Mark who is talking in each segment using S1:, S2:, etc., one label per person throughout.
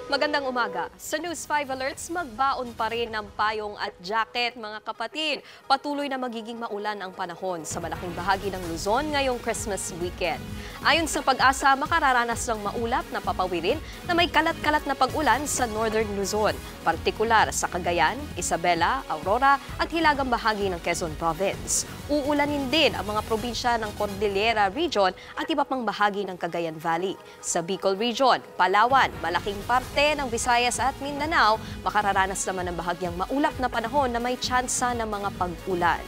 S1: Magandang umaga. Sa News 5 Alerts, magbaon pa rin ng payong at jacket mga kapatid. Patuloy na magiging maulan ang panahon sa malaking bahagi ng Luzon ngayong Christmas weekend. Ayon sa Pag-asa, makararanas ng maulap na papawirin na may kalat-kalat na pag-ulan sa Northern Luzon, partikular sa Cagayan, Isabela, Aurora at hilagang bahagi ng Quezon Province. Uulanin din ang mga probinsya ng Cordillera Region at iba pang bahagi ng Cagayan Valley. Sa Bicol Region, Palawan, malaking parte ng Visayas at Mindanao, makararanas naman ng bahagyang maulap na panahon na may tsansa ng mga pag-ulan.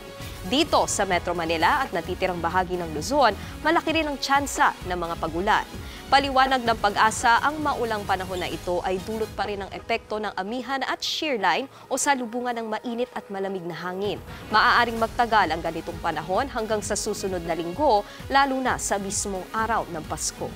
S1: Dito sa Metro Manila at natitirang bahagi ng Luzon, malaki rin ang tsansa ng mga pag-ulan. Paliwanag ng Pag-asa, ang maulang panahon na ito ay dulot pa rin ng epekto ng amihan at shear line o salubungan ng mainit at malamig na hangin. Maaaring magtagal ang ganitong panahon hanggang sa susunod na linggo, lalo na sa mismong araw ng Pasko.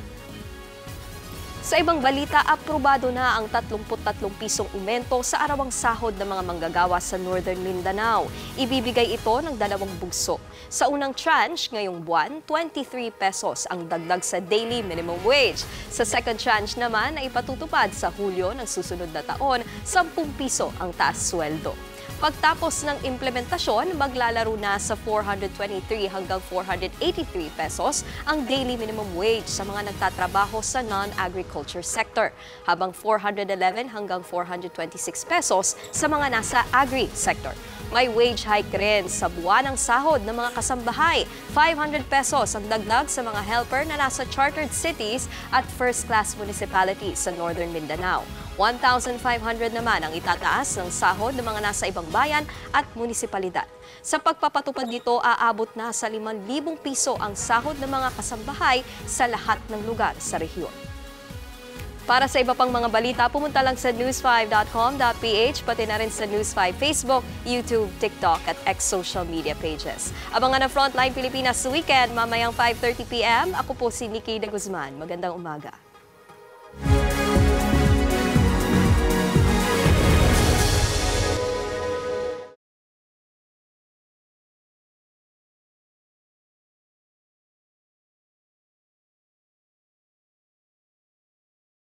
S1: Sa ibang balita, aprobado na ang 33 pisong umento sa arawang sahod ng mga manggagawa sa Northern Mindanao. Ibibigay ito ng dalawang bugso. Sa unang tranche, ngayong buwan, 23 pesos ang dagdag sa daily minimum wage. Sa second tranche naman ay ipatutupad sa Hulyo ng susunod na taon, 10 piso ang taas sweldo. Pagtapos ng implementasyon, maglalaro na sa 423 hanggang 483 pesos ang daily minimum wage sa mga nagtatrabaho sa non-agriculture sector, habang 411 hanggang 426 pesos sa mga nasa agri sector. May wage hike rin sa buwanang sahod ng mga kasambahay. 500 pesos ang dagdag sa mga helper na nasa chartered cities at first-class municipalities sa Northern Mindanao. 1,500 naman ang itataas ng sahod ng mga nasa ibang bayan at munisipalidad. Sa pagpapatupad dito, aabot na sa 5,000 piso ang sahod ng mga kasambahay sa lahat ng lugar sa rehiyon. Para sa iba pang mga balita, pumunta lang sa news5.com.ph, pati na rin sa News5 Facebook, YouTube, TikTok at X social media pages. Abangan ang Frontline Pilipinas sa weekend, mamayang 5:30 p.m. Ako po si Nikki de Guzman. Magandang umaga.